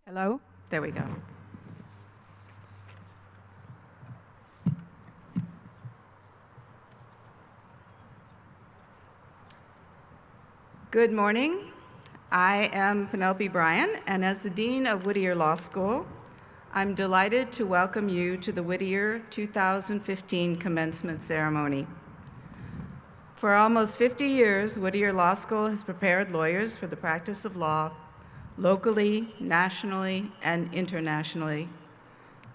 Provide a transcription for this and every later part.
Hello? There we go. Good morning. I am Penelope Bryan, and as the Dean of Whittier Law School, I'm delighted to welcome you to the Whittier 2015 commencement ceremony. For almost 50 years, Whittier Law School has prepared lawyers for the practice of law locally, nationally, and internationally.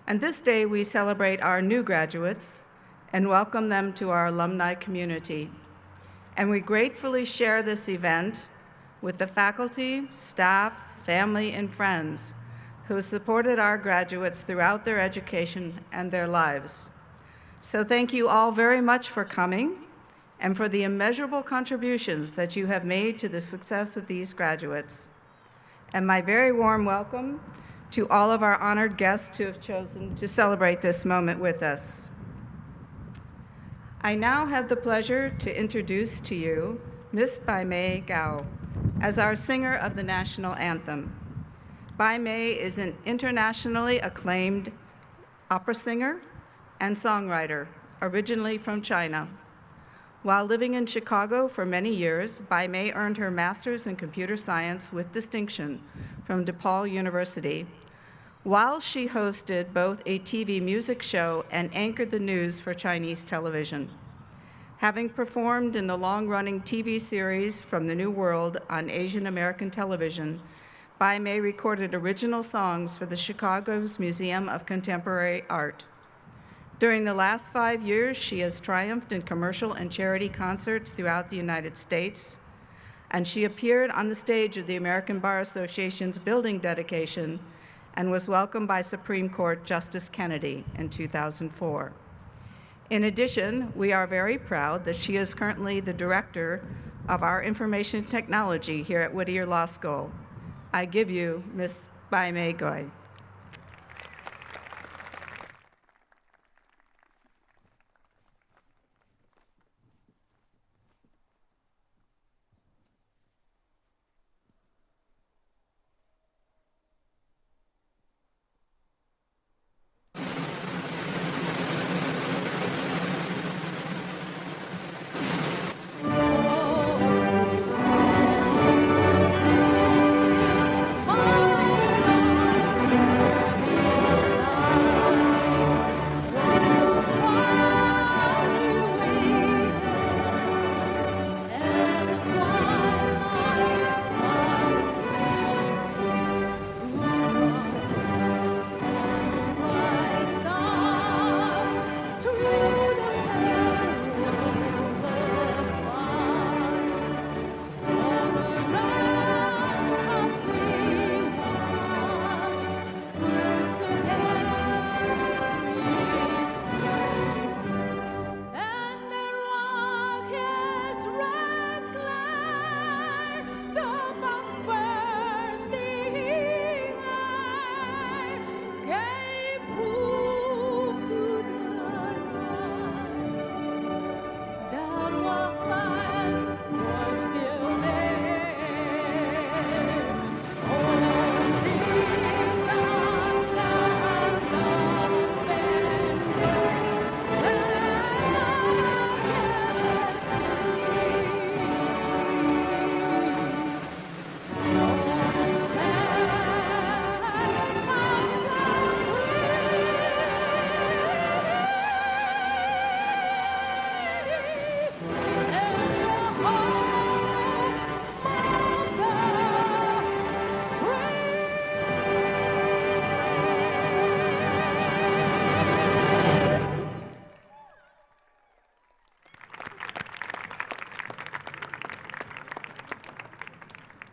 And this day, we celebrate our new graduates and welcome them to our alumni community. And we gratefully share this event with the faculty, staff, family, and friends who supported our graduates throughout their education and their lives. So thank you all very much for coming and for the immeasurable contributions that you have made to the success of these graduates. And my very warm welcome to all of our honored guests who have chosen to celebrate this moment with us. I now have the pleasure to introduce to you Miss Bai Mei Gao as our singer of the national anthem. Bai Mei is an internationally acclaimed opera singer and songwriter, originally from China. While living in Chicago for many years, Bai Mei earned her master's in computer science with distinction from DePaul University, while she hosted both a TV music show and anchored the news for Chinese television. Having performed in the long-running TV series From the New World on Asian American television, Bai Mei recorded original songs for the Chicago's Museum of Contemporary Art. During the last 5 years, she has triumphed in commercial and charity concerts throughout the United States, and she appeared on the stage of the American Bar Association's building dedication and was welcomed by Supreme Court Justice Kennedy in 2004. In addition, we are very proud that she is currently the director of our information technology here at Whittier Law School. I give you Ms. Bai Mei Gao.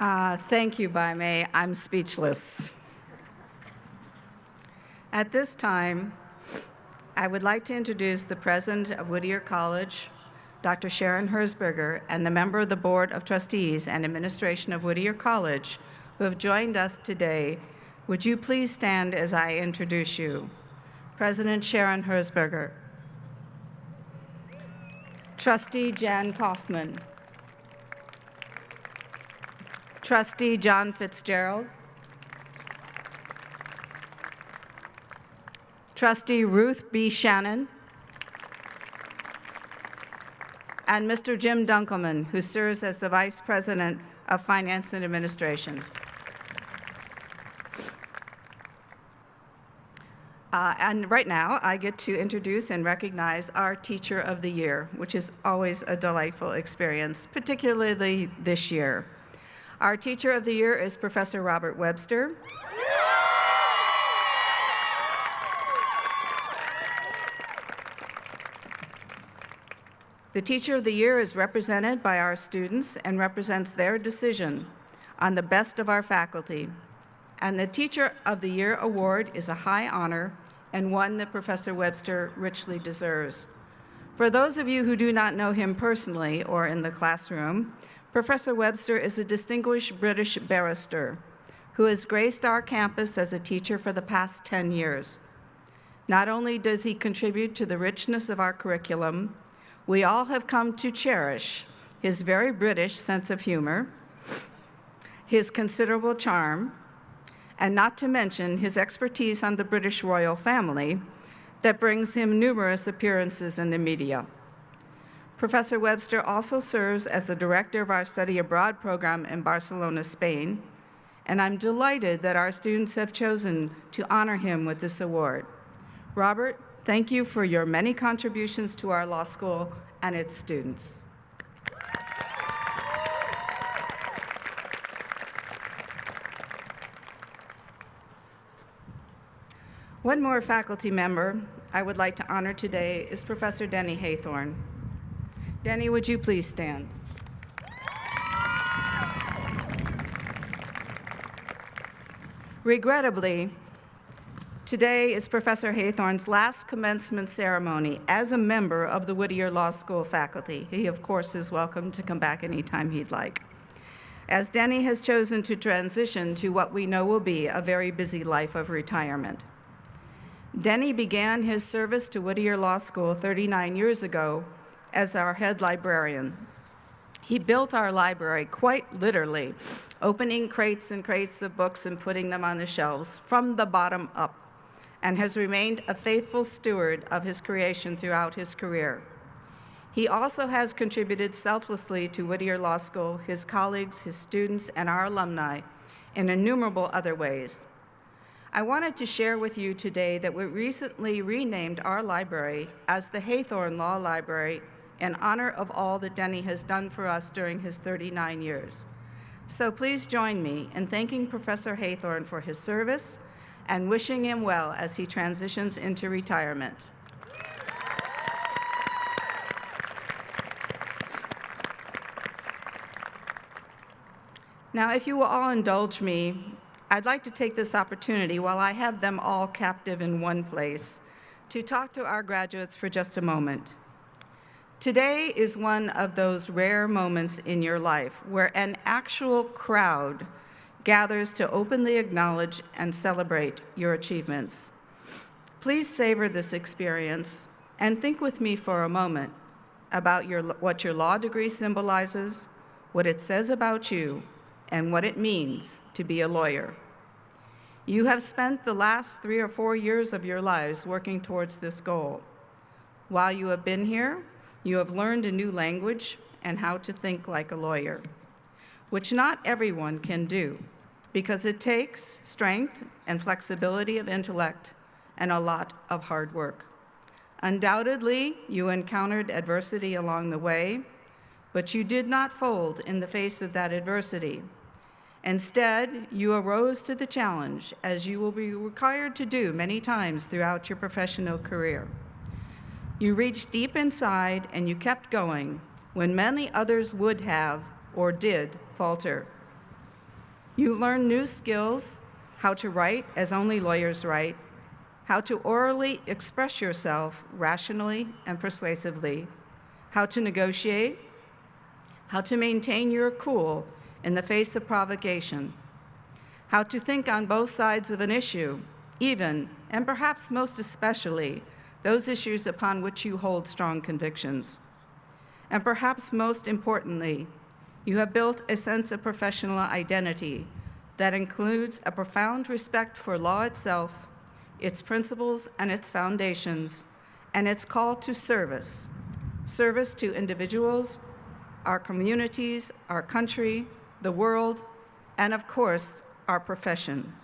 Thank you, Bai Mei. I'm speechless. At this time, I would like to introduce the president of Whittier College, Dr. Sharon Herzberger, and the member of the Board of Trustees and Administration of Whittier College, who have joined us today. Would you please stand as I introduce you? President Sharon Herzberger. Trustee Jan Kaufman. Trustee John Fitzgerald. Trustee Ruth B. Shannon. And Mr. Jim Dunkelman, who serves as the Vice President of Finance and Administration. And right now, I get to introduce and recognize our Teacher of the Year, which is always a delightful experience, particularly this year. Our Teacher of the Year is Professor Robert Webster. The Teacher of the Year is represented by our students and represents their decision on the best of our faculty. And the Teacher of the Year award is a high honor and one that Professor Webster richly deserves. For those of you who do not know him personally or in the classroom, Professor Webster is a distinguished British barrister who has graced our campus as a teacher for the past 10 years. Not only does he contribute to the richness of our curriculum, we all have come to cherish his very British sense of humor, his considerable charm, and not to mention his expertise on the British royal family that brings him numerous appearances in the media. Professor Webster also serves as the director of our study abroad program in Barcelona, Spain, and I'm delighted that our students have chosen to honor him with this award. Robert, thank you for your many contributions to our law school and its students. One more faculty member I would like to honor today is Professor Denny Haythorne. Denny, would you please stand? Regrettably, today is Professor Haythorne's last commencement ceremony as a member of the Whittier Law School faculty. He, of course, is welcome to come back anytime he'd like. As Denny has chosen to transition to what we know will be a very busy life of retirement. Denny began his service to Whittier Law School 39 years ago as our head librarian. He built our library quite literally, opening crates and crates of books and putting them on the shelves from the bottom up, and has remained a faithful steward of his creation throughout his career. He also has contributed selflessly to Whittier Law School, his colleagues, his students, and our alumni in innumerable other ways. I wanted to share with you today that we recently renamed our library as the Haythorne Law Library in honor of all that Denny has done for us during his 39 years. So please join me in thanking Professor Haythorne for his service and wishing him well as he transitions into retirement. Now, if you will all indulge me, I'd like to take this opportunity while I have them all captive in one place to talk to our graduates for just a moment. Today is one of those rare moments in your life where an actual crowd gathers to openly acknowledge and celebrate your achievements. Please savor this experience and think with me for a moment about what your law degree symbolizes, what it says about you, and what it means to be a lawyer. You have spent the last 3 or 4 years of your lives working towards this goal. While you have been here, you have learned a new language and how to think like a lawyer, which not everyone can do because it takes strength and flexibility of intellect and a lot of hard work. Undoubtedly, you encountered adversity along the way, but you did not fold in the face of that adversity. Instead, you arose to the challenge, as you will be required to do many times throughout your professional career. You reached deep inside and you kept going when many others would have or did falter. You learn new skills, how to write as only lawyers write, how to orally express yourself rationally and persuasively, how to negotiate, how to maintain your cool in the face of provocation, how to think on both sides of an issue, even, and perhaps most especially, those issues upon which you hold strong convictions. And perhaps most importantly, you have built a sense of professional identity that includes a profound respect for law itself, its principles and its foundations, and its call to service to individuals, our communities, our country, the world, and of course, our profession.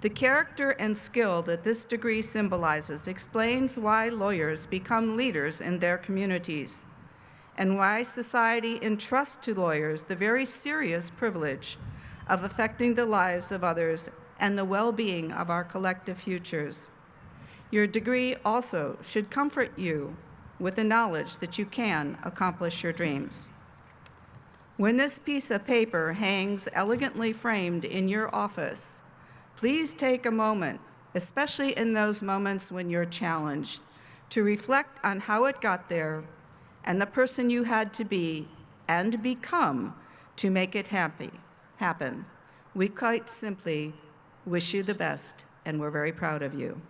The character and skill that this degree symbolizes explains why lawyers become leaders in their communities, and why society entrusts to lawyers the very serious privilege of affecting the lives of others and the well-being of our collective futures. Your degree also should comfort you with the knowledge that you can accomplish your dreams. When this piece of paper hangs elegantly framed in your office, please take a moment, especially in those moments when you're challenged, to reflect on how it got there and the person you had to be and become to make it happen. We quite simply wish you the best, and we're very proud of you.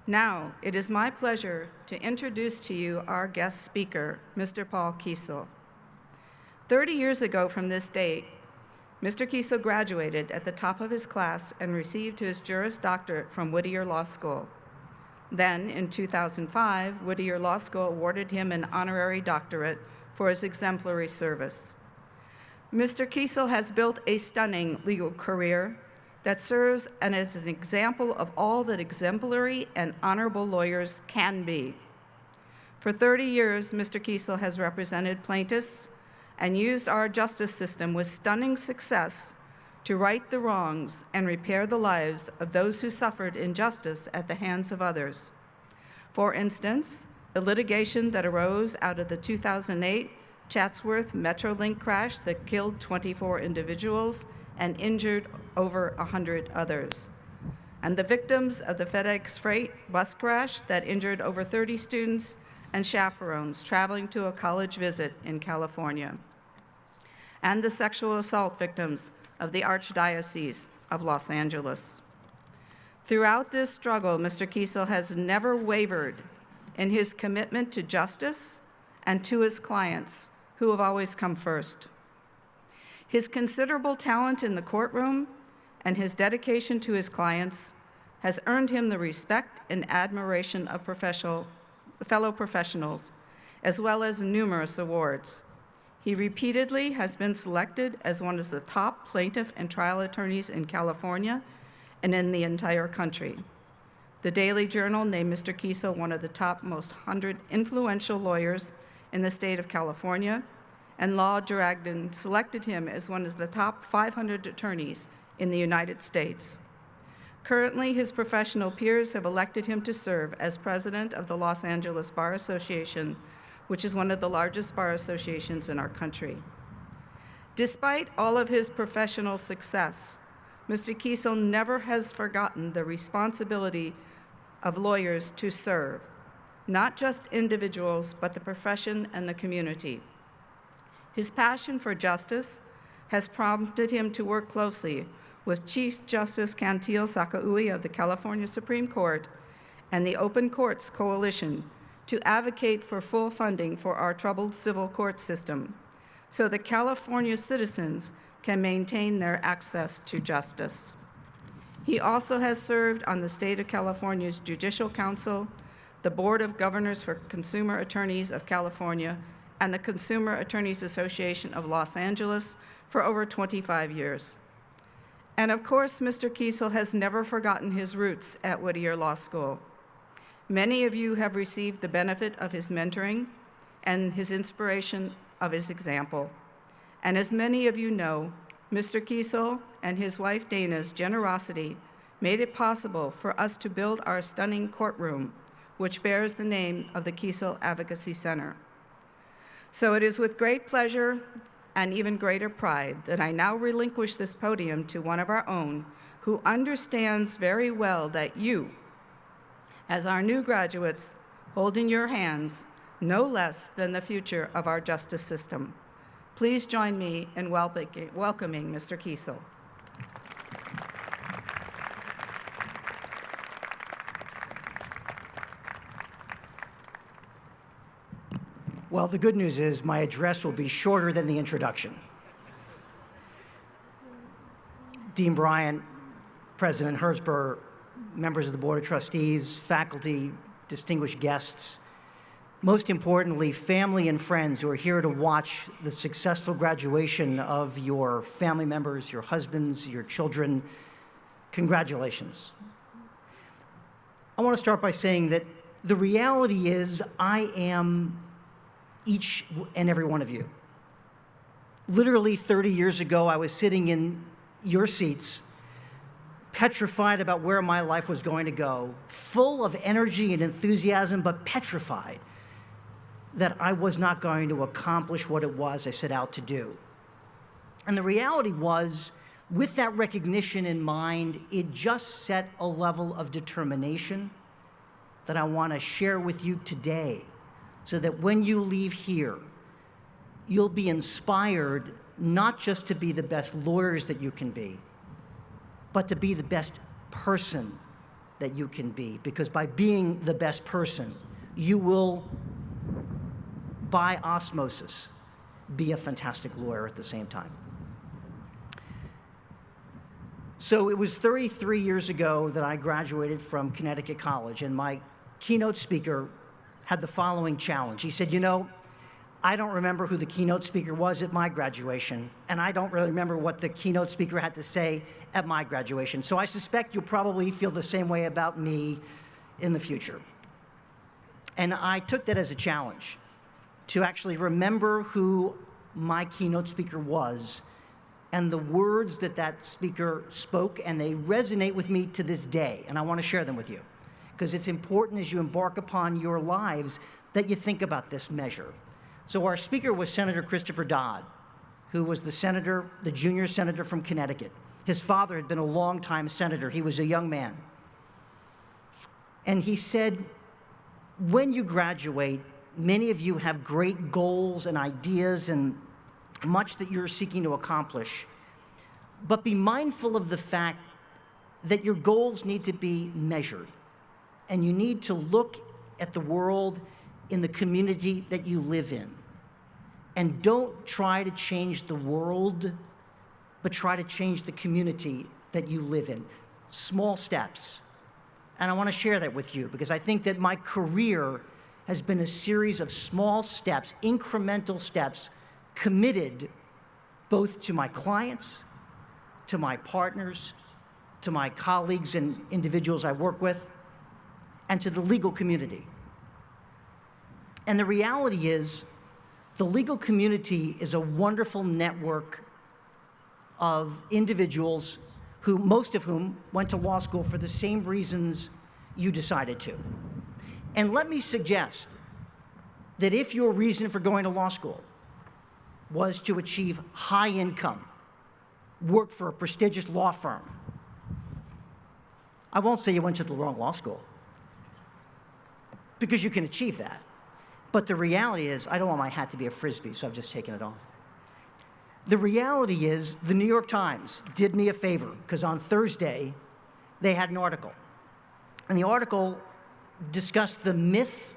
Now, it is my pleasure to introduce to you our guest speaker, Mr. Paul Kiesel. 30 years ago from this date, Mr. Kiesel graduated at the top of his class and received his Juris Doctorate from Whittier Law School. Then, in 2005, Whittier Law School awarded him an honorary doctorate for his exemplary service. Mr. Kiesel has built a stunning legal career that serves as an example of all that exemplary and honorable lawyers can be. For 30 years, Mr. Kiesel has represented plaintiffs and used our justice system with stunning success to right the wrongs and repair the lives of those who suffered injustice at the hands of others. For instance, the litigation that arose out of the 2008 Chatsworth Metrolink crash that killed 24 individuals and injured over 100 others, and the victims of the FedEx Freight bus crash that injured over 30 students and chaperones traveling to a college visit in California, and the sexual assault victims of the Archdiocese of Los Angeles. Throughout this struggle, Mr. Kiesel has never wavered in his commitment to justice and to his clients, who have always come first. His considerable talent in the courtroom and his dedication to his clients has earned him the respect and admiration of fellow professionals, as well as numerous awards. He repeatedly has been selected as one of the top plaintiff and trial attorneys in California and in the entire country. The Daily Journal named Mr. Kiesel one of the top most 100 influential lawyers in the state of California, and Law Dragon selected him as one of the top 500 attorneys in the United States. Currently, his professional peers have elected him to serve as president of the Los Angeles Bar Association, which is one of the largest bar associations in our country. Despite all of his professional success, Mr. Kiesel never has forgotten the responsibility of lawyers to serve, not just individuals, but the profession and the community. His passion for justice has prompted him to work closely with Chief Justice Cantil Sakaui of the California Supreme Court and the Open Courts Coalition to advocate for full funding for our troubled civil court system so that California citizens can maintain their access to justice. He also has served on the State of California's Judicial Council, the Board of Governors for Consumer Attorneys of California, and the Consumer Attorneys Association of Los Angeles for over 25 years. And of course, Mr. Kiesel has never forgotten his roots at Whittier Law School. Many of you have received the benefit of his mentoring and his inspiration of his example. And as many of you know, Mr. Kiesel and his wife Dana's generosity made it possible for us to build our stunning courtroom, which bears the name of the Kiesel Advocacy Center. So it is with great pleasure and even greater pride that I now relinquish this podium to one of our own who understands very well that you, as our new graduates, hold in your hands no less than the future of our justice system. Please join me in welcoming Mr. Kiesel. Well, the good news is my address will be shorter than the introduction. Dean Bryant, President Hertzberg, members of the Board of Trustees, faculty, distinguished guests, most importantly, family and friends who are here to watch the successful graduation of your family members, your husbands, your children, congratulations. I want to start by saying that the reality is I am each and every one of you. Literally 30 years ago, I was sitting in your seats, petrified about where my life was going to go, full of energy and enthusiasm, but petrified that I was not going to accomplish what it was I set out to do. And the reality was, with that recognition in mind, it just set a level of determination that I want to share with you today, so that when you leave here, you'll be inspired not just to be the best lawyers that you can be, but to be the best person that you can be. Because by being the best person, you will, by osmosis, be a fantastic lawyer at the same time. So it was 33 years ago that I graduated from Connecticut College, and my keynote speaker had the following challenge. He said, you know, I don't remember who the keynote speaker was at my graduation, and I don't really remember what the keynote speaker had to say at my graduation. So I suspect you'll probably feel the same way about me in the future. And I took that as a challenge to actually remember who my keynote speaker was and the words that that speaker spoke, and they resonate with me to this day, and I want to share them with you, because it's important as you embark upon your lives that you think about this measure. So our speaker was Senator Christopher Dodd, who was the senator, the junior senator from Connecticut. His father had been a longtime senator. He was a young man. And he said, when you graduate, many of you have great goals and ideas and much that you're seeking to accomplish, but be mindful of the fact that your goals need to be measured. And you need to look at the world in the community that you live in. And don't try to change the world, but try to change the community that you live in. Small steps. And I want to share that with you, because I think that my career has been a series of small steps, incremental steps, committed both to my clients, to my partners, to my colleagues and individuals I work with, and to the legal community. And the reality is, the legal community is a wonderful network of individuals who, most of whom went to law school for the same reasons you decided to. And let me suggest that if your reason for going to law school was to achieve high income, work for a prestigious law firm, I won't say you went to the wrong law school, because you can achieve that. But the reality is, I don't want my hat to be a Frisbee, so I've just taken it off. The reality is, the New York Times did me a favor, because on Thursday, they had an article. And the article discussed the myth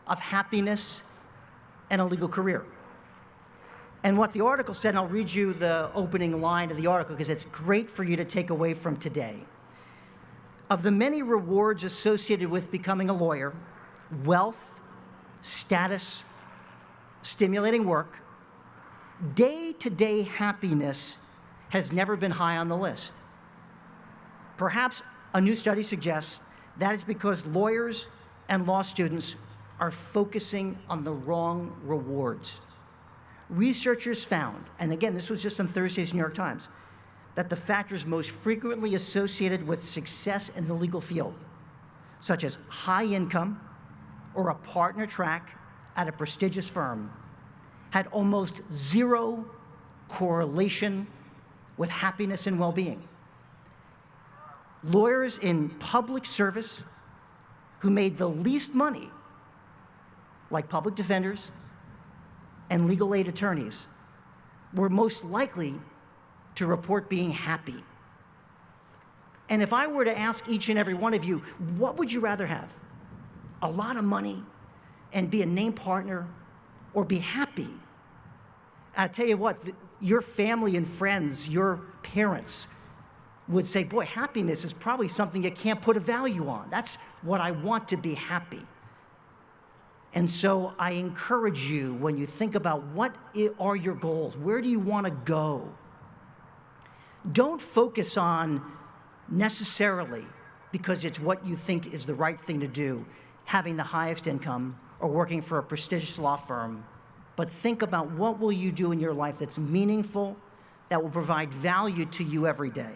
of happiness and a legal career. And what the article said, and I'll read you the opening line of the article, because it's great for you to take away from today. Of the many rewards associated with becoming a lawyer, wealth, status, stimulating work, day-to-day happiness has never been high on the list. Perhaps a new study suggests that is because lawyers and law students are focusing on the wrong rewards. Researchers found, and again, this was just on Thursday's New York Times, that the factors most frequently associated with success in the legal field, such as high income or a partner track at a prestigious firm, had almost zero correlation with happiness and well-being. Lawyers in public service who made the least money, like public defenders and legal aid attorneys, were most likely to report being happy. And if I were to ask each and every one of you, what would you rather have? A lot of money and be a named partner, or be happy? I tell you what, your family and friends, your parents would say, boy, happiness is probably something you can't put a value on. That's what I want, to be happy. And so I encourage you, when you think about what are your goals, where do you want to go? Don't focus on necessarily, because it's what you think is the right thing to do, having the highest income or working for a prestigious law firm, but think about what will you do in your life that's meaningful, that will provide value to you every day.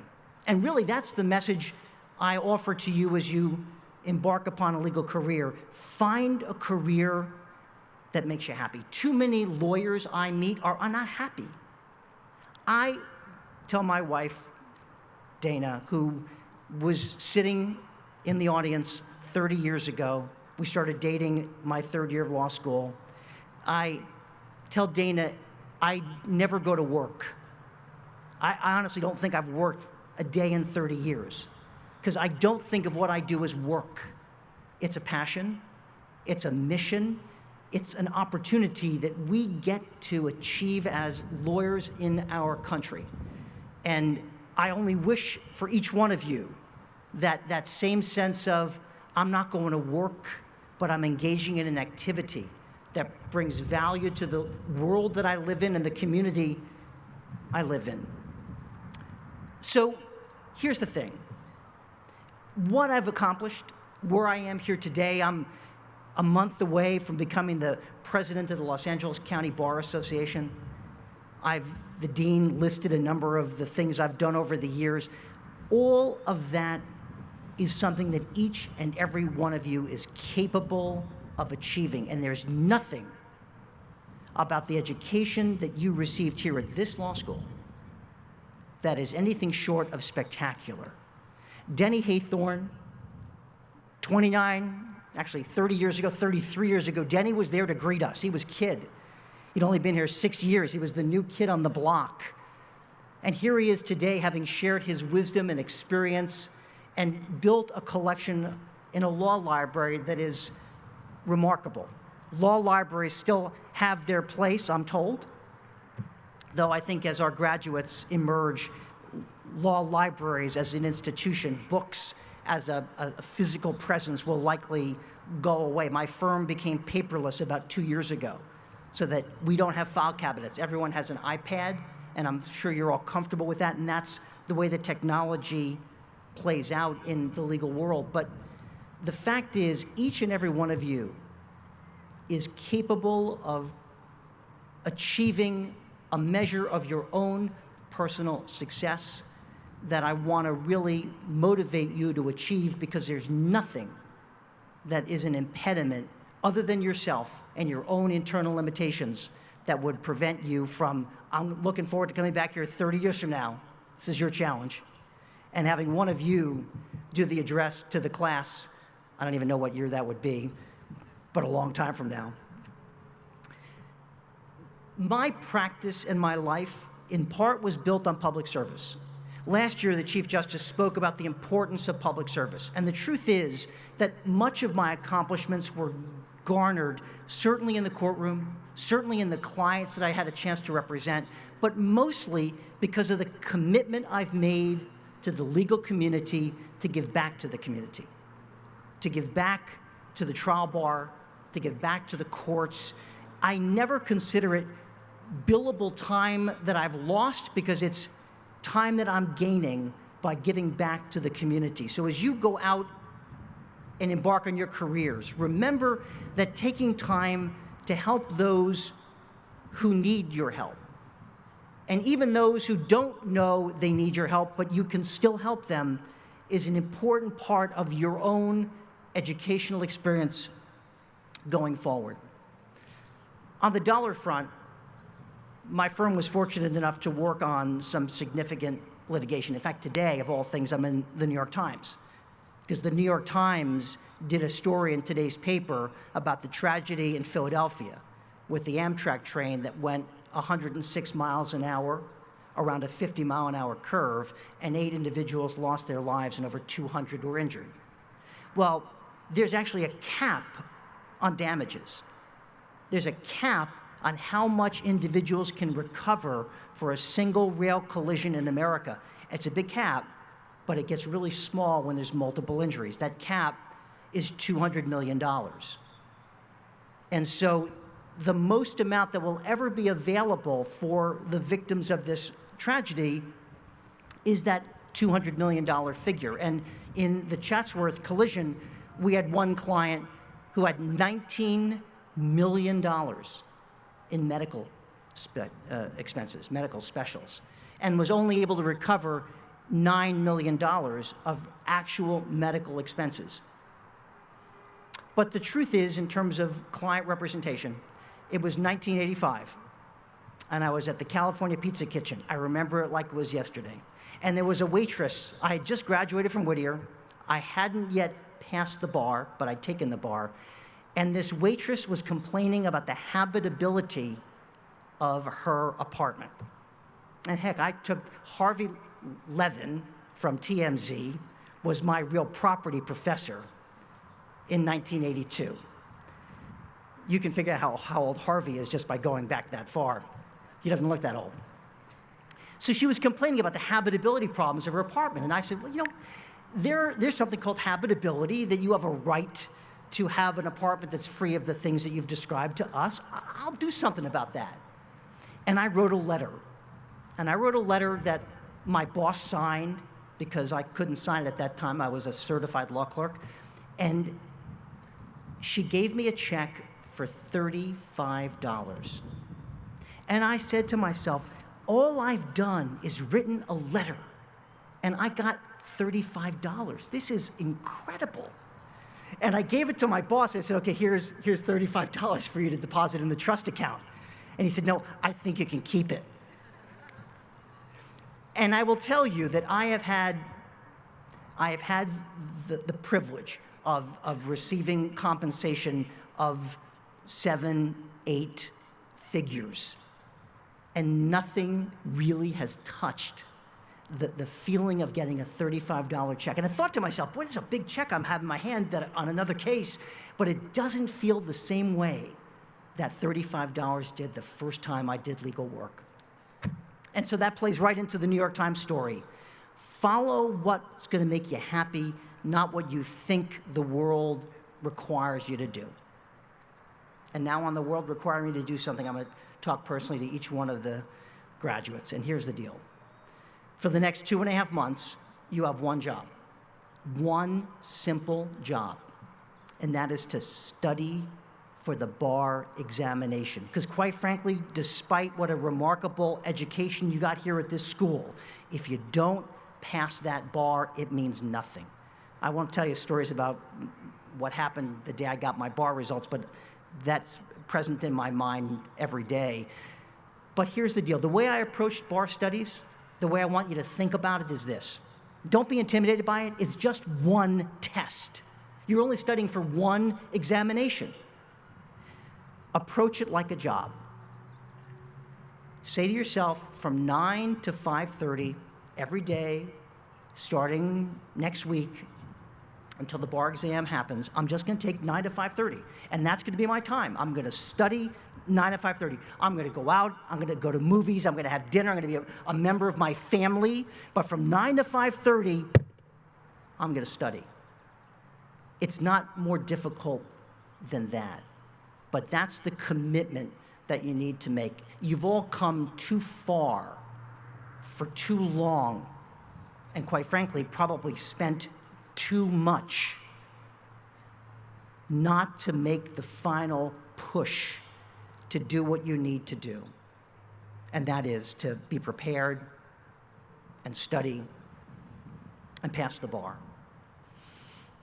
And really, that's the message I offer to you as you embark upon a legal career. Find a career that makes you happy. Too many lawyers I meet are not happy. I tell my wife, Dana, who was sitting in the audience 30 years ago, we started dating my third year of law school. I tell Dana, I never go to work. I honestly don't think I've worked a day in 30 years, because I don't think of what I do as work. It's a passion, it's a mission, it's an opportunity that we get to achieve as lawyers in our country. And I only wish for each one of you that same sense of, I'm not going to work, but I'm engaging in an activity that brings value to the world that I live in and the community I live in. So here's the thing. What I've accomplished, where I am here today, I'm a month away from becoming the president of the Los Angeles County Bar Association. The dean listed a number of the things I've done over the years. All of that is something that each and every one of you is capable of achieving. And there's nothing about the education that you received here at this law school that is anything short of spectacular. Denny Haythorne, 29, actually 30 years ago, 33 years ago, Denny was there to greet us. He was kid. He'd only been here 6 years. He was the new kid on the block. And here he is today, having shared his wisdom and experience and built a collection in a law library that is remarkable. Law libraries still have their place, I'm told, though I think as our graduates emerge, law libraries as an institution, books as a physical presence will likely go away. My firm became paperless about 2 years ago, so that we don't have file cabinets. Everyone has an iPad, and I'm sure you're all comfortable with that, and that's the way the technology plays out in the legal world. But the fact is, each and every one of you is capable of achieving a measure of your own personal success that I want to really motivate you to achieve, because there's nothing that is an impediment other than yourself and your own internal limitations that would prevent you from, I'm looking forward to coming back here 30 years from now, this is your challenge, and having one of you do the address to the class. I don't even know what year that would be, but a long time from now. My practice and my life, in part, was built on public service. Last year, the Chief Justice spoke about the importance of public service. And the truth is that much of my accomplishments were garnered, certainly in the courtroom, certainly in the clients that I had a chance to represent, but mostly because of the commitment I've made to the legal community to give back to the community, to give back to the trial bar, to give back to the courts. I never consider it billable time that I've lost, because it's time that I'm gaining by giving back to the community. So as you go out and embark on your careers, remember that taking time to help those who need your help, and even those who don't know they need your help, but you can still help them, is an important part of your own educational experience going forward. On the dollar front, my firm was fortunate enough to work on some significant litigation. In fact, today, of all things, I'm in the New York Times, because the New York Times did a story in today's paper about the tragedy in Philadelphia with the Amtrak train that went 106 miles an hour around a 50-mile-an-hour curve, and 8 individuals lost their lives and over 200 were injured. Well, there's actually a cap on damages. There's a cap on how much individuals can recover for a single rail collision in America. It's a big cap, but it gets really small when there's multiple injuries. That cap is $200 million. And so the most amount that will ever be available for the victims of this tragedy is that $200 million figure. And in the Chatsworth collision, we had one client who had $19 million in medical expenses, medical specials, and was only able to recover $9 million of actual medical expenses. But the truth is, in terms of client representation, it was 1985, and I was at the California Pizza Kitchen. I remember it like it was yesterday. And there was a waitress. I had just graduated from Whittier. I hadn't yet passed the bar, but I'd taken the bar. And this waitress was complaining about the habitability of her apartment. And heck, I took Harvey Levin from TMZ, was my real property professor in 1982. You can figure out how old Harvey is just by going back that far. He doesn't look that old. So she was complaining about the habitability problems of her apartment. And I said, well, you know, there's something called habitability, that you have a right to have an apartment that's free of the things that you've described to us. I'll do something about that. And I wrote a letter. And I wrote a letter that my boss signed, because I couldn't sign it at that time. I was a certified law clerk. And she gave me a check for $35. And I said to myself, all I've done is written a letter, and I got $35. This is incredible. And I gave it to my boss. I said, okay, here's $35 for you to deposit in the trust account. And he said, no, I think you can keep it. And I will tell you that I have had the privilege of receiving compensation of 7, 8 figures. And nothing really has touched the feeling of getting a $35 check. And I thought to myself, boy, it's a big check I'm having in my hand on another case, but it doesn't feel the same way that $35 did the first time I did legal work. And so that plays right into the New York Times story. Follow what's going to make you happy, not what you think the world requires you to do. And now on the world requiring me to do something, I'm going to talk personally to each one of the graduates. And here's the deal. For the next 2.5 months, you have one job. One simple job. And that is to study for the bar examination. Because quite frankly, despite what a remarkable education you got here at this school, if you don't pass that bar, it means nothing. I won't tell you stories about what happened the day I got my bar results, but that's present in my mind every day. But here's the deal. The way I approached bar studies, the way I want you to think about it is this. Don't be intimidated by it. It's just one test. You're only studying for one examination. Approach it like a job. Say to yourself, from 9 to 5:30 every day, starting next week, until the bar exam happens, I'm just going to take 9 to 5:30, and that's going to be my time. I'm going to study 9 to 5:30. I'm going to go out. I'm going to go to movies. I'm going to have dinner. I'm going to be a member of my family. But from 9 to 5:30, I'm going to study. It's not more difficult than that. But that's the commitment that you need to make. You've all come too far for too long, and quite frankly, probably spent too much not to make the final push to do what you need to do. And that is to be prepared and study and pass the bar.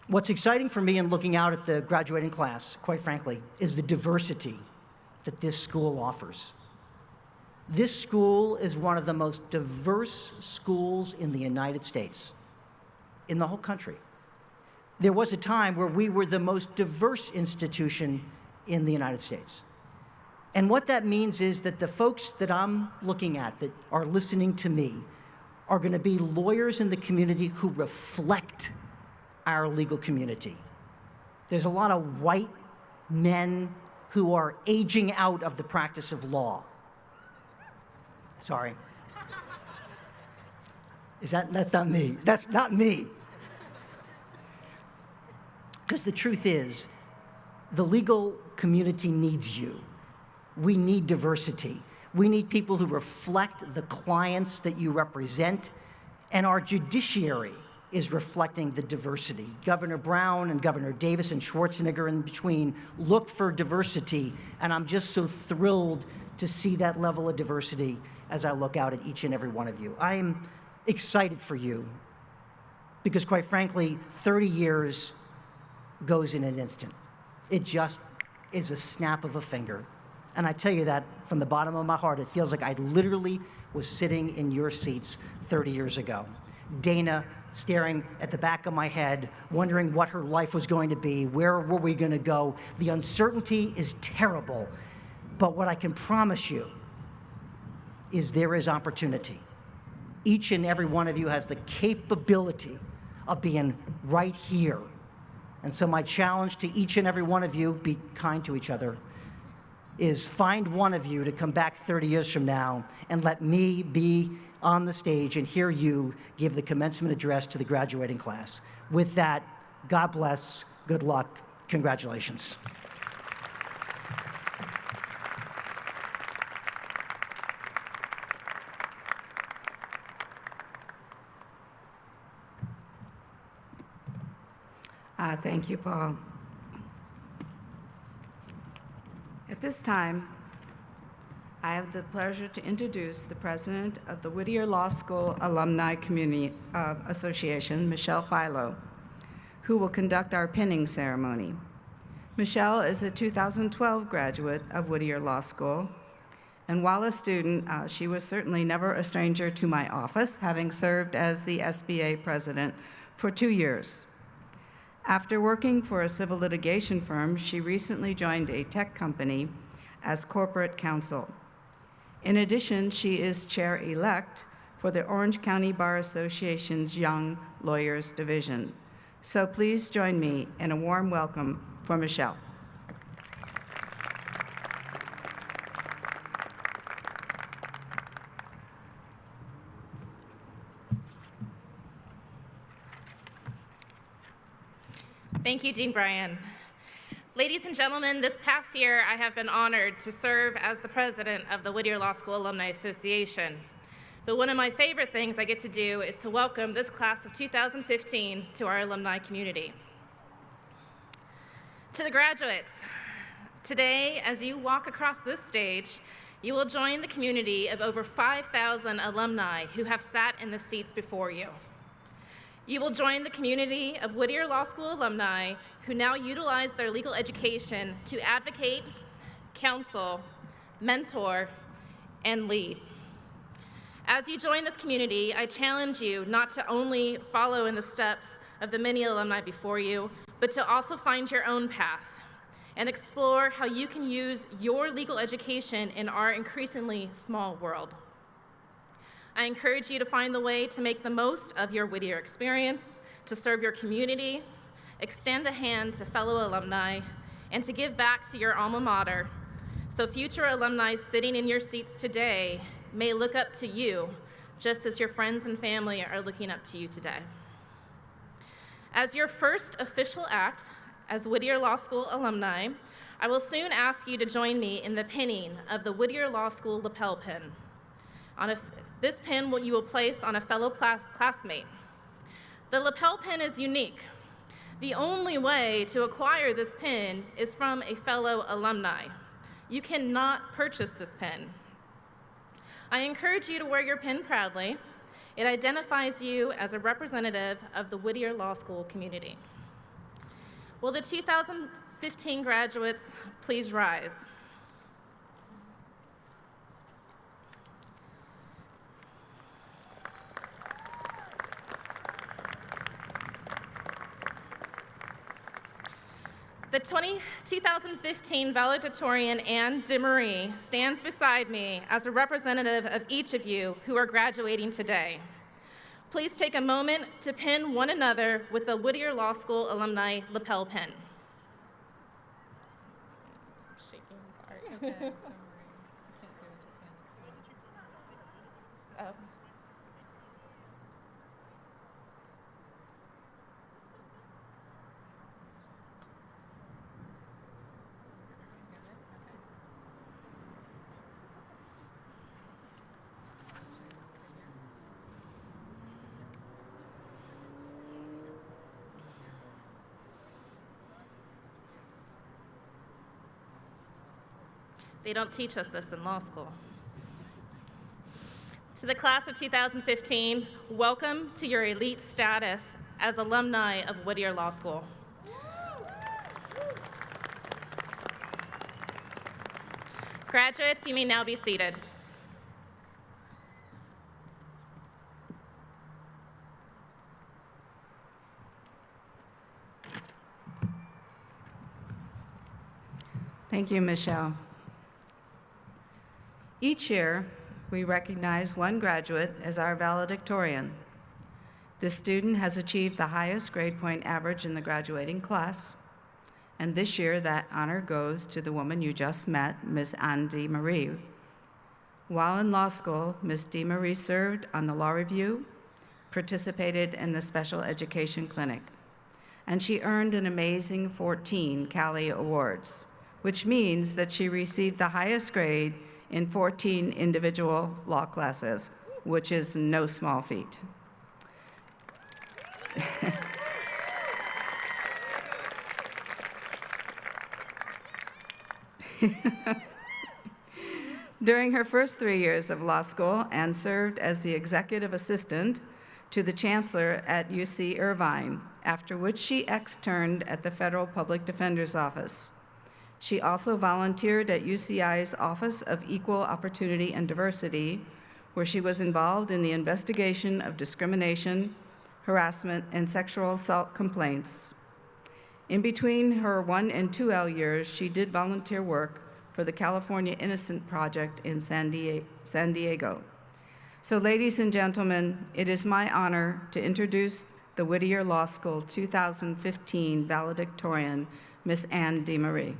What's exciting for me in looking out at the graduating class, quite frankly, is the diversity that this school offers. This school is one of the most diverse schools in the United States, in the whole country. There was a time where we were the most diverse institution in the United States. And what that means is that the folks that I'm looking at, that are listening to me, are going to be lawyers in the community who reflect our legal community. There's a lot of white men who are aging out of the practice of law. Sorry. That's not me. That's not me. Because the truth is, the legal community needs you. We need diversity. We need people who reflect the clients that you represent, and our judiciary is reflecting the diversity. Governor Brown and Governor Davis and Schwarzenegger in between looked for diversity, and I'm just so thrilled to see that level of diversity as I look out at each and every one of you. I am excited for you because, quite frankly, 30 years goes in an instant. It just is a snap of a finger. And I tell you that from the bottom of my heart. It feels like I literally was sitting in your seats 30 years ago. Dana staring at the back of my head, wondering what her life was going to be, where were we going to go. The uncertainty is terrible. But what I can promise you is there is opportunity. Each and every one of you has the capability of being right here. And so my challenge to each and every one of you, be kind to each other, is find one of you to come back 30 years from now and let me be on the stage and hear you give the commencement address to the graduating class. With that, God bless, good luck, congratulations. Thank you, Paul. At this time, I have the pleasure to introduce the president of the Whittier Law School Alumni Community Association, Michelle Philo, who will conduct our pinning ceremony. Michelle is a 2012 graduate of Whittier Law School, and while a student, she was certainly never a stranger to my office, having served as the SBA president for 2 years. After working for a civil litigation firm, she recently joined a tech company as corporate counsel. In addition, she is chair-elect for the Orange County Bar Association's Young Lawyers Division. So please join me in a warm welcome for Michelle. Thank you, Dean Bryan. Ladies and gentlemen, this past year I have been honored to serve as the president of the Whittier Law School Alumni Association. But one of my favorite things I get to do is to welcome this class of 2015 to our alumni community. To the graduates, today, as you walk across this stage, you will join the community of over 5,000 alumni who have sat in the seats before you. You will join the community of Whittier Law School alumni who now utilize their legal education to advocate, counsel, mentor, and lead. As you join this community, I challenge you not to only follow in the steps of the many alumni before you, but to also find your own path and explore how you can use your legal education in our increasingly small world. I encourage you to find the way to make the most of your Whittier experience, to serve your community, extend a hand to fellow alumni, and to give back to your alma mater, so future alumni sitting in your seats today may look up to you, just as your friends and family are looking up to you today. As your first official act as Whittier Law School alumni, I will soon ask you to join me in the pinning of the Whittier Law School lapel pin. This pin you will place on a fellow classmate. The lapel pin is unique. The only way to acquire this pin is from a fellow alumni. You cannot purchase this pin. I encourage you to wear your pin proudly. It identifies you as a representative of the Whittier Law School community. Will the 2015 graduates please rise? The 2015 valedictorian Anne DeMarie stands beside me as a representative of each of you who are graduating today. Please take a moment to pin one another with the Whittier Law School alumni lapel pin. I'm shaking, sorry. Okay, don't worry. I can't do it, just hand it to me. Oh. They don't teach us this in law school. To the class of 2015, welcome to your elite status as alumni of Whittier Law School. Graduates, you may now be seated. Thank you, Michelle. Each year, we recognize one graduate as our valedictorian. This student has achieved the highest grade point average in the graduating class, and this year that honor goes to the woman you just met, Ms. Anne DeMarie. While in law school, Ms. DeMarie served on the Law Review, participated in the Special Education Clinic, and she earned an amazing 14 Cali Awards, which means that she received the highest grade in 14 individual law classes, which is no small feat. During her first 3 years of law school, Anne served as the executive assistant to the chancellor at UC Irvine, after which she externed at the Federal Public Defender's Office. She also volunteered at UCI's Office of Equal Opportunity and Diversity, where she was involved in the investigation of discrimination, harassment, and sexual assault complaints. In between her 1 and 2L years, she did volunteer work for the California Innocent Project in San Diego. So, ladies and gentlemen, it is my honor to introduce the Whittier Law School 2015 valedictorian, Ms. Anne DeMarie.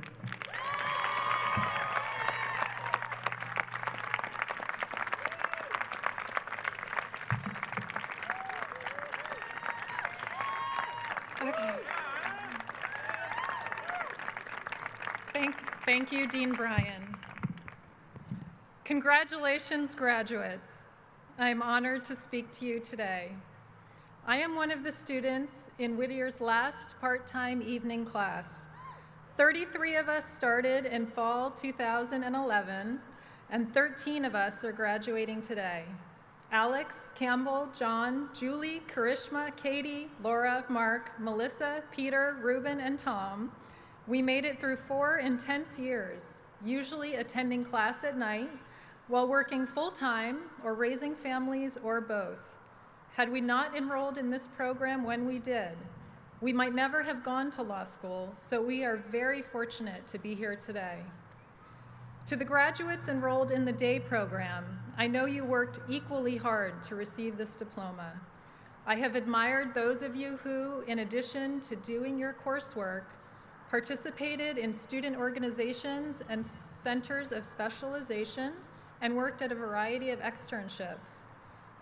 Thank you, Dean Bryan. Congratulations, graduates. I am honored to speak to you today. I am one of the students in Whittier's last part-time evening class. 33 of us started in fall 2011, and 13 of us are graduating today. Alex, Campbell, John, Julie, Karishma, Katie, Laura, Mark, Melissa, Peter, Ruben, and Tom. We made it through 4 intense years, usually attending class at night, while working full-time or raising families or both. Had we not enrolled in this program when we did, we might never have gone to law school, so we are very fortunate to be here today. To the graduates enrolled in the day program, I know you worked equally hard to receive this diploma. I have admired those of you who, in addition to doing your coursework, participated in student organizations and centers of specialization, and worked at a variety of externships.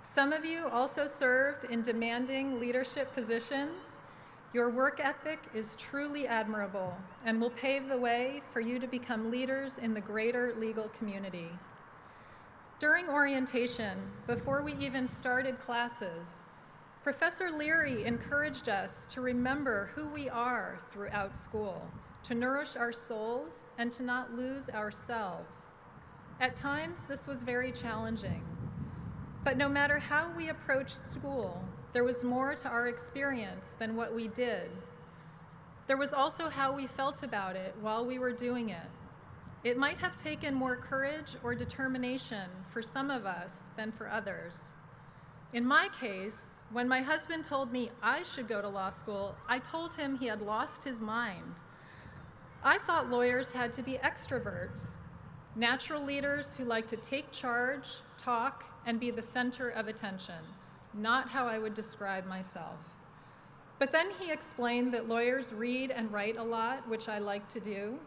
Some of you also served in demanding leadership positions. Your work ethic is truly admirable and will pave the way for you to become leaders in the greater legal community. During orientation, before we even started classes, Professor Leary encouraged us to remember who we are throughout school, to nourish our souls, and to not lose ourselves. At times, this was very challenging. But no matter how we approached school, there was more to our experience than what we did. There was also how we felt about it while we were doing it. It might have taken more courage or determination for some of us than for others. In my case, when my husband told me I should go to law school, I told him he had lost his mind. I thought lawyers had to be extroverts, natural leaders who like to take charge, talk, and be the center of attention, not how I would describe myself. But then he explained that lawyers read and write a lot, which I like to do,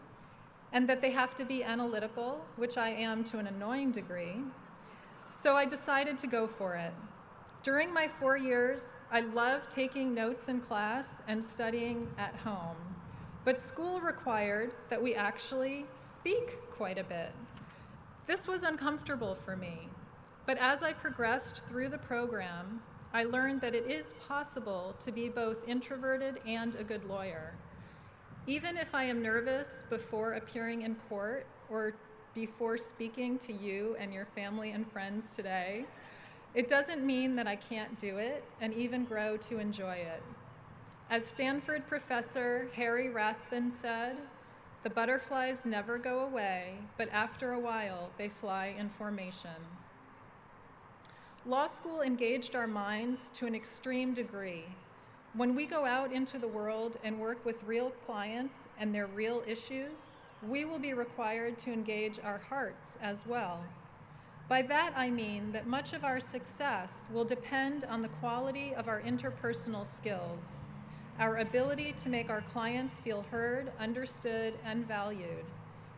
and that they have to be analytical, which I am to an annoying degree. So I decided to go for it. During my 4 years, I loved taking notes in class and studying at home. But school required that we actually speak quite a bit. This was uncomfortable for me. But as I progressed through the program, I learned that it is possible to be both introverted and a good lawyer. Even if I am nervous before appearing in court or before speaking to you and your family and friends today, it doesn't mean that I can't do it and even grow to enjoy it. As Stanford professor Harry Rathbun said, "The butterflies never go away, but after a while they fly in formation." Law school engaged our minds to an extreme degree. When we go out into the world and work with real clients and their real issues, we will be required to engage our hearts as well. By that I mean that much of our success will depend on the quality of our interpersonal skills, our ability to make our clients feel heard, understood, and valued,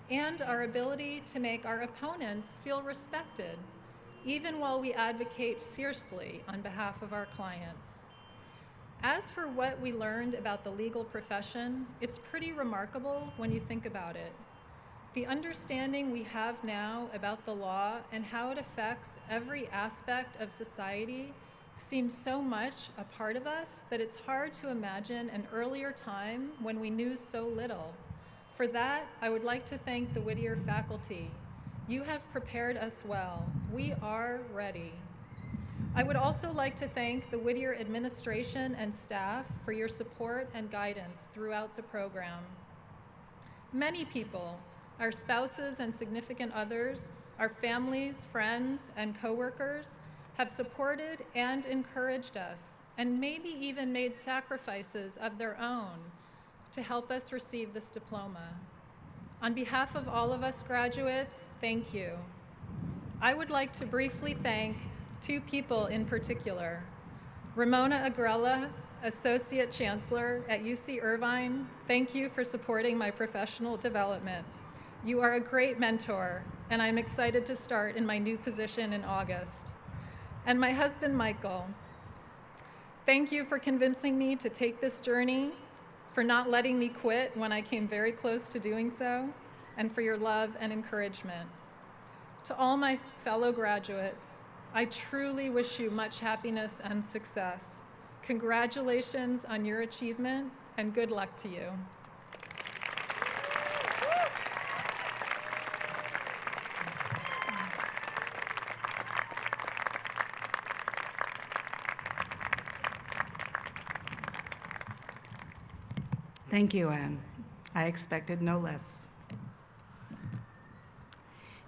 and our ability to make our opponents feel respected, even while we advocate fiercely on behalf of our clients. As for what we learned about the legal profession, it's pretty remarkable when you think about it. The understanding we have now about the law and how it affects every aspect of society seems so much a part of us that it's hard to imagine an earlier time when we knew so little. For that, I would like to thank the Whittier faculty. You have prepared us well. We are ready. I would also like to thank the Whittier administration and staff for your support and guidance throughout the program. Many people, our spouses and significant others, our families, friends, and coworkers, have supported and encouraged us, and maybe even made sacrifices of their own to help us receive this diploma. On behalf of all of us graduates, thank you. I would like to briefly thank two people in particular. Ramona Agrella, Associate Chancellor at UC Irvine, thank you for supporting my professional development. You are a great mentor, and I'm excited to start in my new position in August. And my husband, Michael, thank you for convincing me to take this journey, for not letting me quit when I came very close to doing so, and for your love and encouragement. To all my fellow graduates, I truly wish you much happiness and success. Congratulations on your achievement, and good luck to you. Thank you, Anne. I expected no less.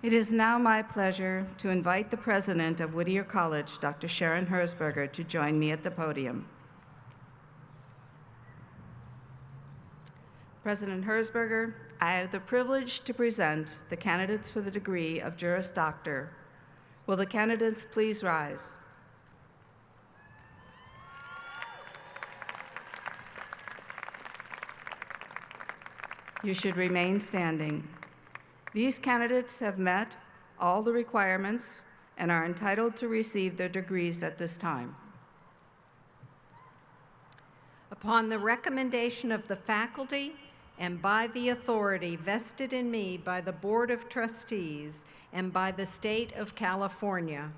It is now my pleasure to invite the president of Whittier College, Dr. Sharon Herzberger, to join me at the podium. President Herzberger, I have the privilege to present the candidates for the degree of Juris Doctor. Will the candidates please rise? You should remain standing. These candidates have met all the requirements and are entitled to receive their degrees at this time. Upon the recommendation of the faculty and by the authority vested in me by the Board of Trustees and by the State of California,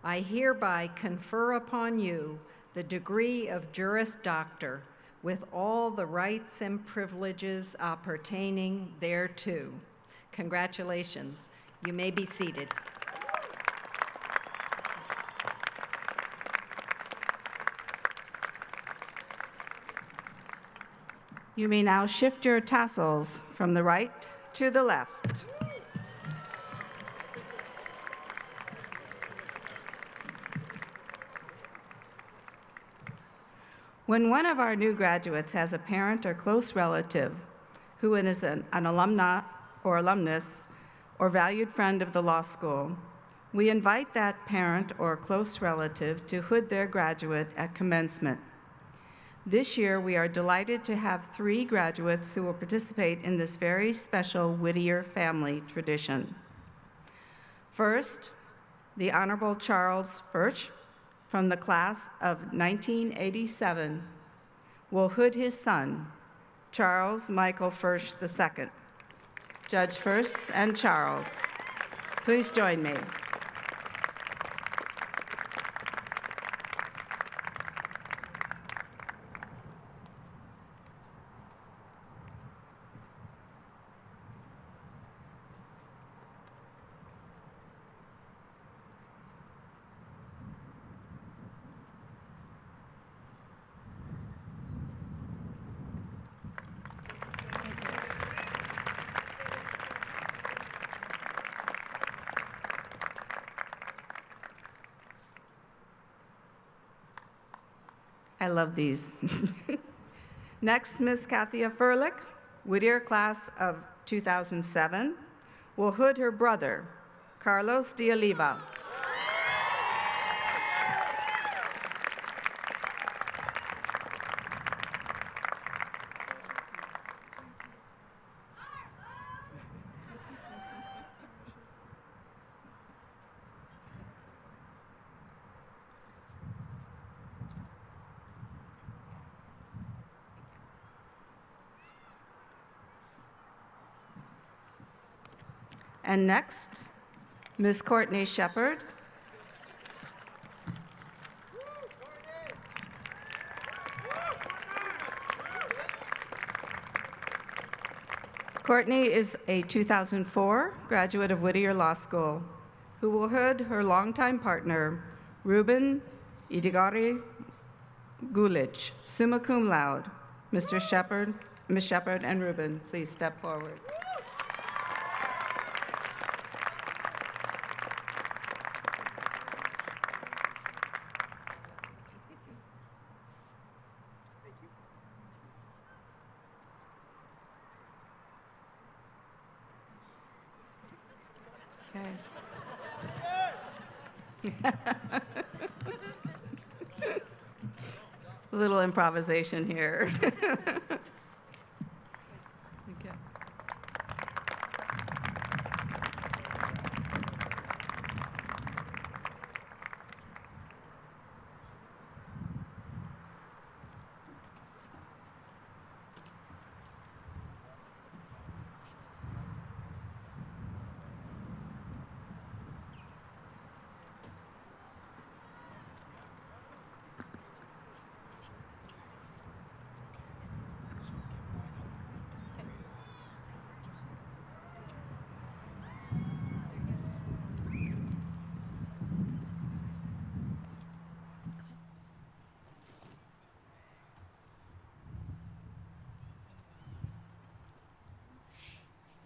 I hereby confer upon you the degree of Juris Doctor with all the rights and privileges appertaining thereto. Congratulations. You may be seated. You may now shift your tassels from the right to the left. When one of our new graduates has a parent or close relative who is an alumna or alumnus or valued friend of the law school, we invite that parent or close relative to hood their graduate at commencement. This year, we are delighted to have 3 graduates who will participate in this very special Whittier family tradition. First, the Honorable Charles Furch from the class of 1987 will hood his son, Charles Michael Furch II. Judge Furch and Charles, please join me. I love these. Next, Ms. Kathia Furlick, Whittier class of 2007, will hood her brother, Carlos de Oliva. And next, Ms. Courtney Shepard. Courtney is a 2004 graduate of Whittier Law School who will hood her longtime partner, Ruben Idigari Gulich, summa cum laude. Mr. Shepard, Ms. Shepard, and Ruben, please step forward. A little improvisation here. Okay.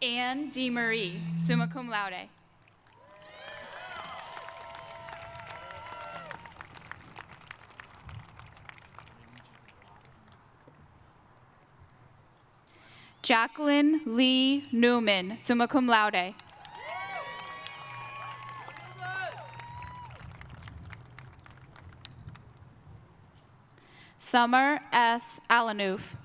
Anne D. Marie, summa cum laude. Jacqueline Lee Newman, summa cum laude. Summer S. Alanuff.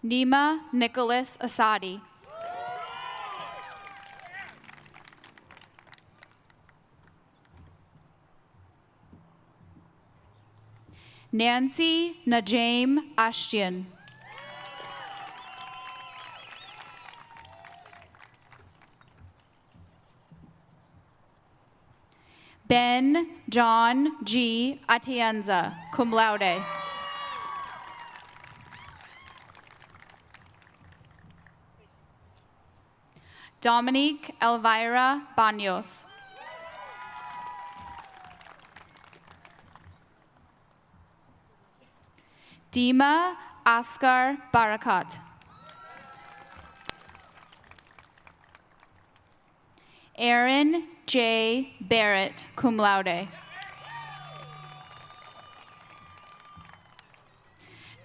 Nima Nicholas Asadi. Nancy Najaim Ashtian. Ben John G. Atienza, cum laude. Dominique Elvira Baños. Dima Asghar Barakat. Aaron J. Barrett, cum laude.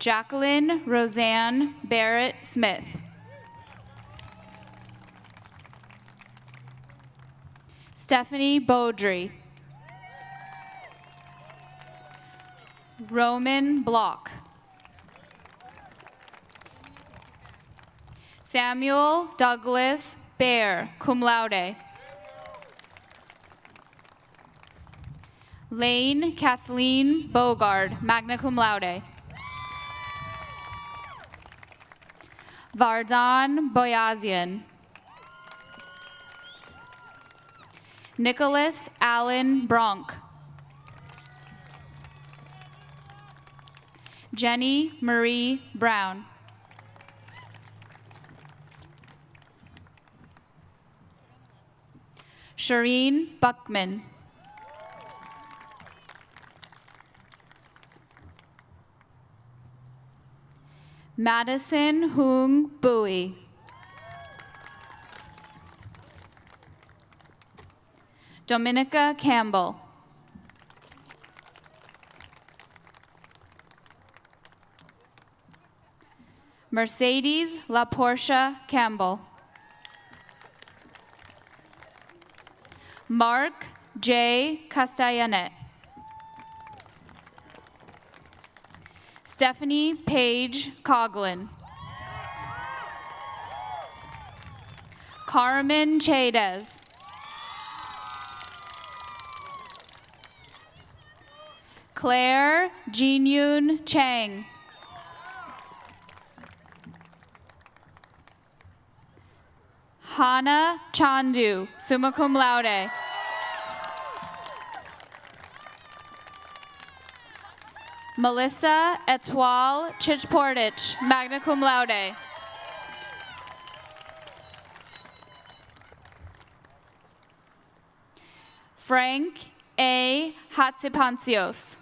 Jacqueline Roseanne Barrett Smith. Stephanie Beaudry. Roman Block. Samuel Douglas Bear, cum laude. Lane Kathleen Bogard, magna cum laude. Vardan Boyazian. Nicholas Allen Bronk. Jenny Marie Brown. Shireen Buckman. Madison Hung Bui. Dominica Campbell. Mercedes LaPortia Campbell. Mark J. Castellanet. Stephanie Paige Coughlin. Carmen Chaydez. Claire Jinyun Chang. Hana Chandu, summa cum laude. Melissa Etoile Chichportich, magna cum laude. Frank A. Hatsipancios.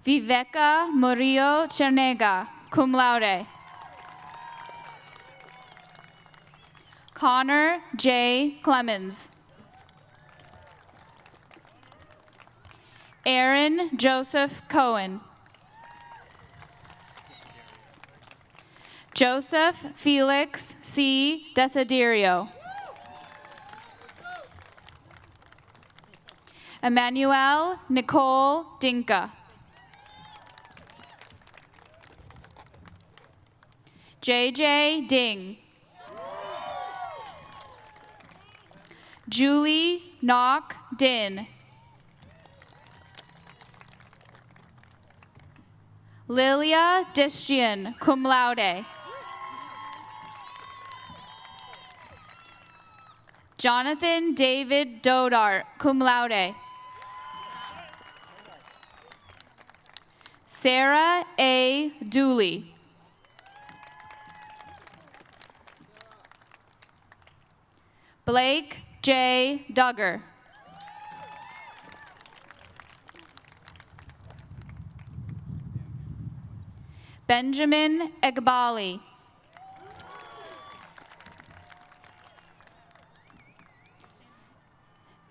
Viveka Murillo Chernega, cum laude. Connor J. Clemens. Aaron Joseph Cohen. Joseph Felix C. Desiderio. Emmanuel Nicole Dinka. JJ Ding. Julie Knock Din. Lilia Distian, cum laude. Jonathan David Dodart, cum laude. Sarah A. Dooley. Blake J. Duggar. Benjamin Egbali.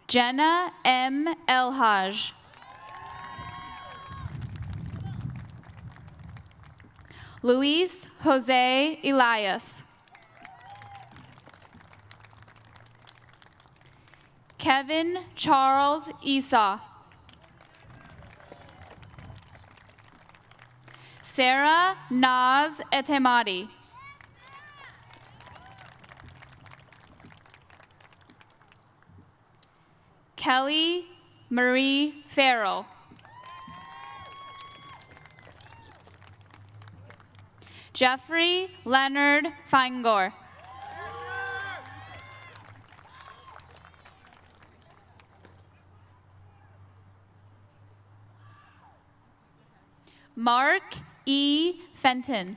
Jenna M. Elhaj. Luis Jose Elias. Kevin Charles Esau. Sarah Naz Etemadi. Kelly Marie Farrell. Jeffrey Leonard Feingor. Mark E. Fenton.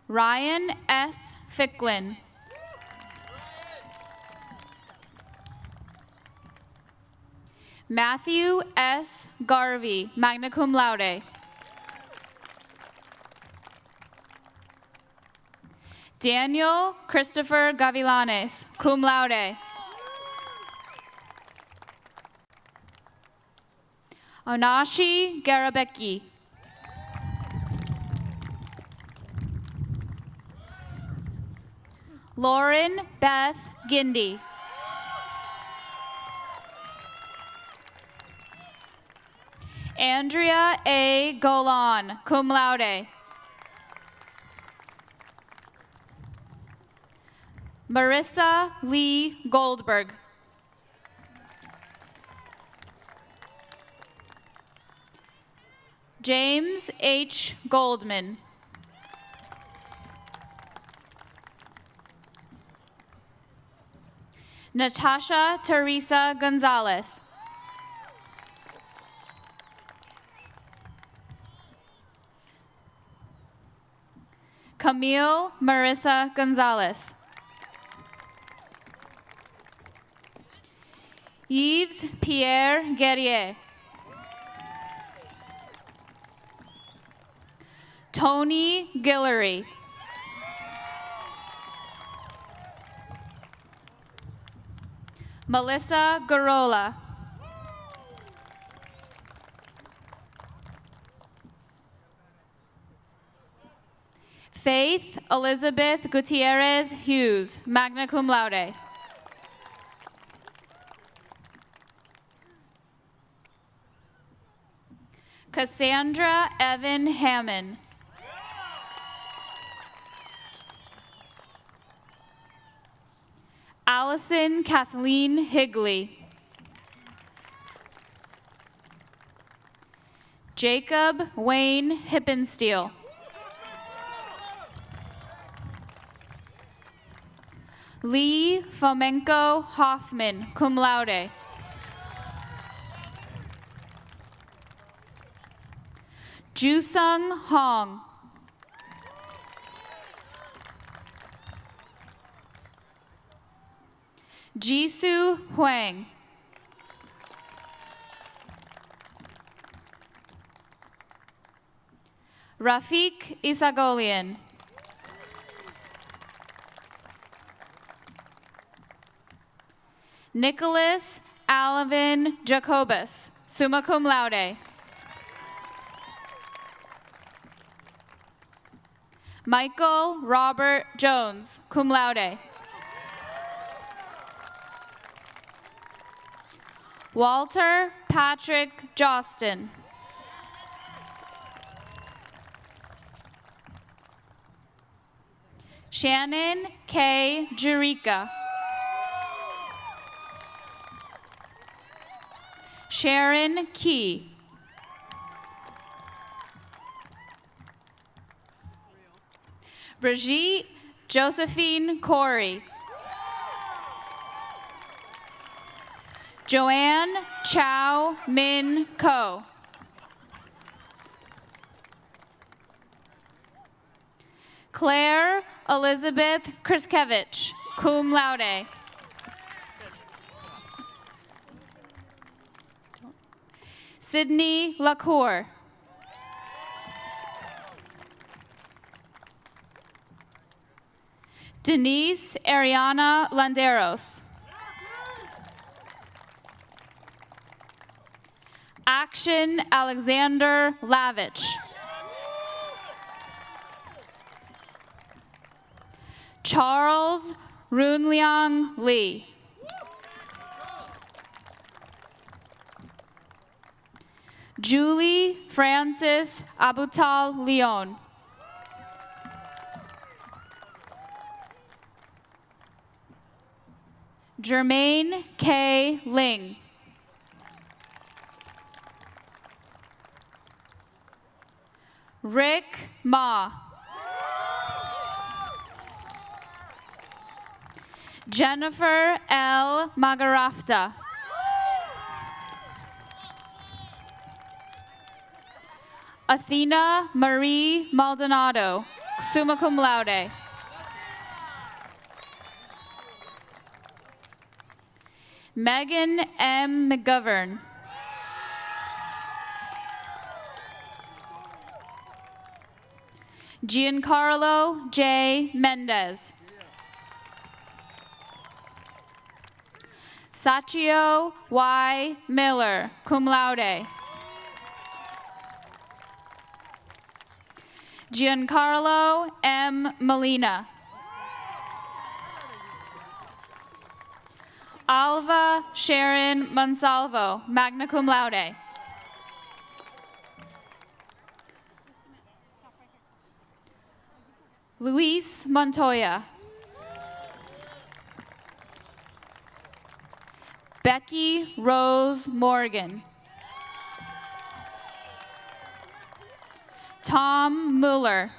Ryan S. Ficklin. Matthew S. Garvey, magna cum laude. Daniel Christopher Gavilanes, cum laude. Onashi Garabecki. Lauren Beth Gindi. Andrea A. Golan, cum laude. Marissa Lee Goldberg. James H. Goldman. Natasha Teresa Gonzalez. Camille Marissa Gonzalez. Yves Pierre Guerrier. Tony Guillory. Melissa Garola. Faith Elizabeth Gutierrez Hughes, magna cum laude. Cassandra Evan Hammond. Allison Kathleen Higley. Jacob Wayne Hippensteel. Lee Fomenko Hoffman, cum laude. Jusung Hong. Jisoo Huang. Rafiq Isagolian. Nicholas Alvin Jacobus, summa cum laude. Michael Robert Jones, cum laude. Walter Patrick Jostin. Shannon K. Jerica. Sharon Key. Brigitte Josephine Corey. Joanne Chow Min Ko. Claire Elizabeth Kriskevich, cum laude. Sydney Lacour. Denise Ariana Landeros. Action Alexander Lavich. Charles Runliang Lee. Julie Francis Abutal Leon. Jermaine K. Ling. Rick Ma. Jennifer L. Magarafta. Athena Marie Maldonado, summa cum laude. Megan M. McGovern. Giancarlo J. Mendez. Sachio Y. Miller, cum laude. Giancarlo M. Molina. Alva Sharon Monsalvo, magna cum laude. Luis Montoya. Becky Rose Morgan. Tom Mueller.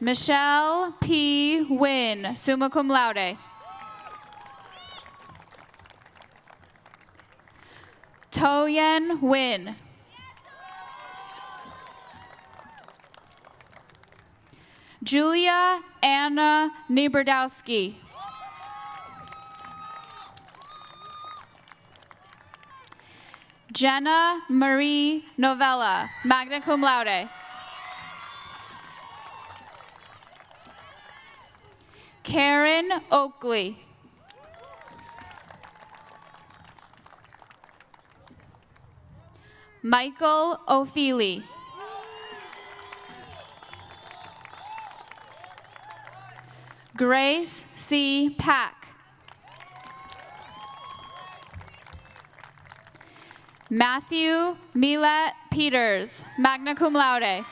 Michelle P. Wynn, summa cum laude. Toyen Wynn. Julia Anna Nieberdowski. Jenna Marie Novella, magna cum laude. Karen Oakley. Michael O'Feely. Grace C. Pack. Matthew Milet Peters, magna cum laude.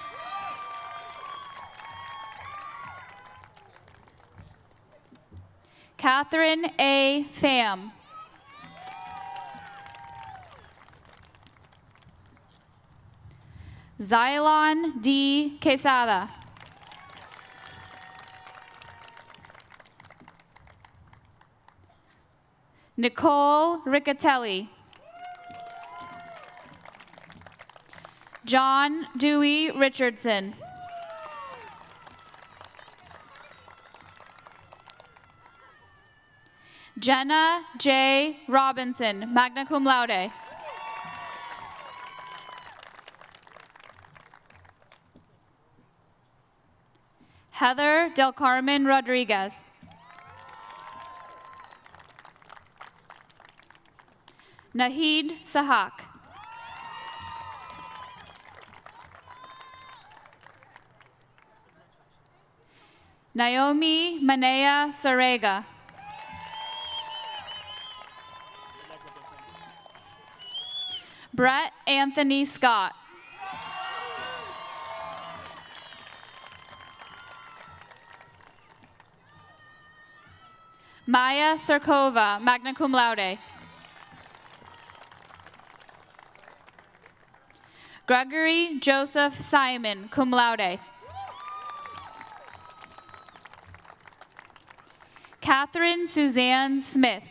Catherine A. Pham. Xylon D. Quesada. Nicole Riccatelli. John Dewey Richardson. Jenna J. Robinson, magna cum laude. Heather Del Carmen Rodriguez. Nahid Sahak. Naomi Manea Sarega. Brett Anthony Scott. Maya Sarkova, magna cum laude. Gregory Joseph Simon, cum laude. Catherine Suzanne Smith.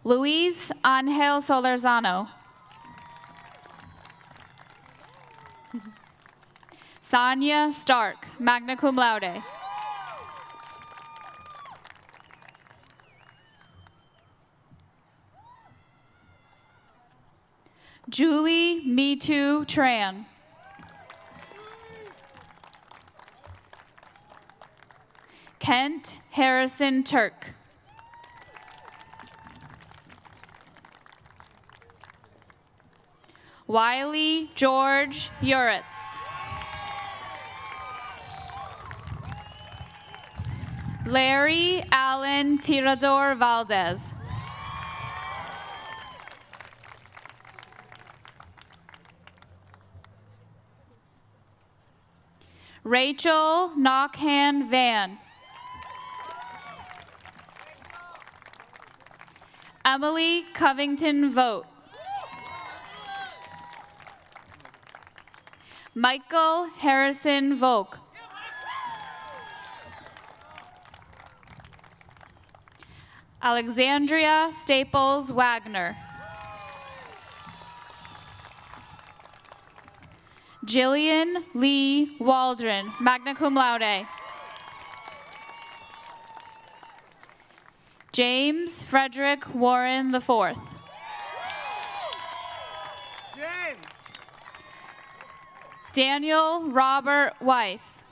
Luis Angel Solorzano. Sonia Stark, magna cum laude. Julie Me Too Tran. Kent Harrison Turk. Wiley George Uritz. Larry Allen Tirador Valdez. Rachel Knockhan Van. Emily Covington Vogt. Michael Harrison Volk. Alexandria Staples Wagner. Jillian Lee Waldron, magna cum laude. James Frederick Warren IV. James. Daniel Robert Weiss.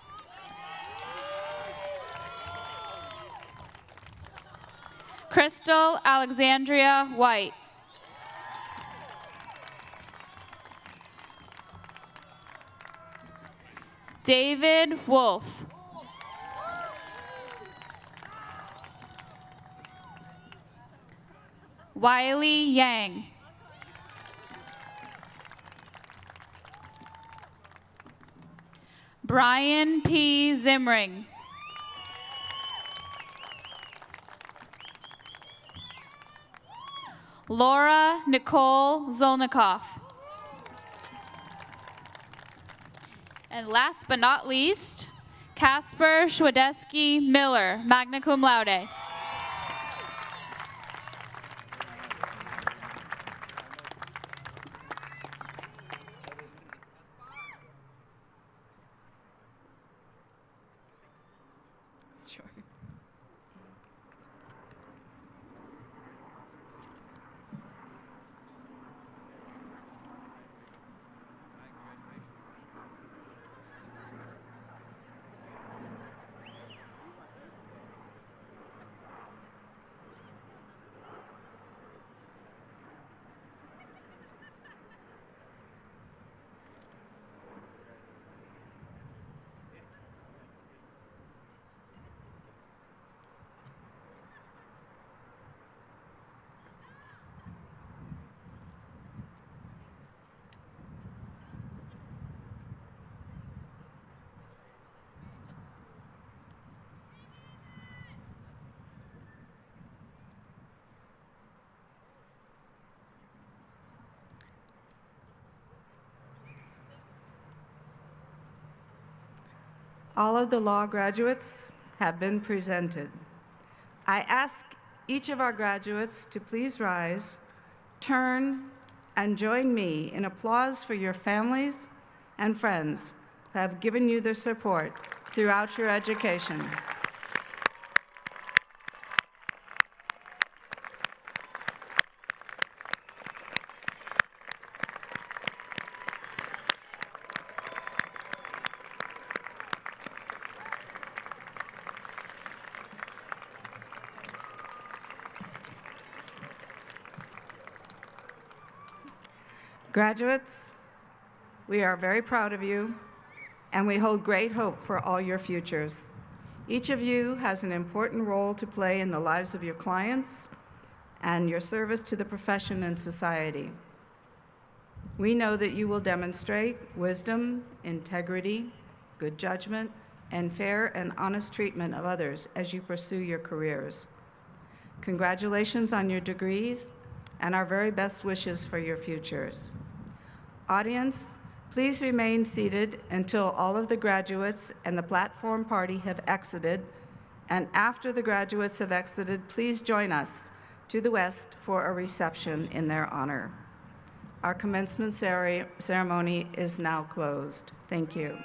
Crystal Alexandria White. David Wolf. Wiley Yang. Brian P. Zimring. Laura Nicole Zolnikoff. And last but not least, Casper Schwadeski Miller, magna cum laude. Sure. All of the law graduates have been presented. I ask each of our graduates to please rise, turn, and join me in applause for your families and friends who have given you their support throughout your education. Graduates, we are very proud of you, and we hold great hope for all your futures. Each of you has an important role to play in the lives of your clients and your service to the profession and society. We know that you will demonstrate wisdom, integrity, good judgment, and fair and honest treatment of others as you pursue your careers. Congratulations on your degrees, and our very best wishes for your futures. Audience, please remain seated until all of the graduates and the platform party have exited, and after the graduates have exited, please join us to the west for a reception in their honor. Our commencement ceremony is now closed. Thank you.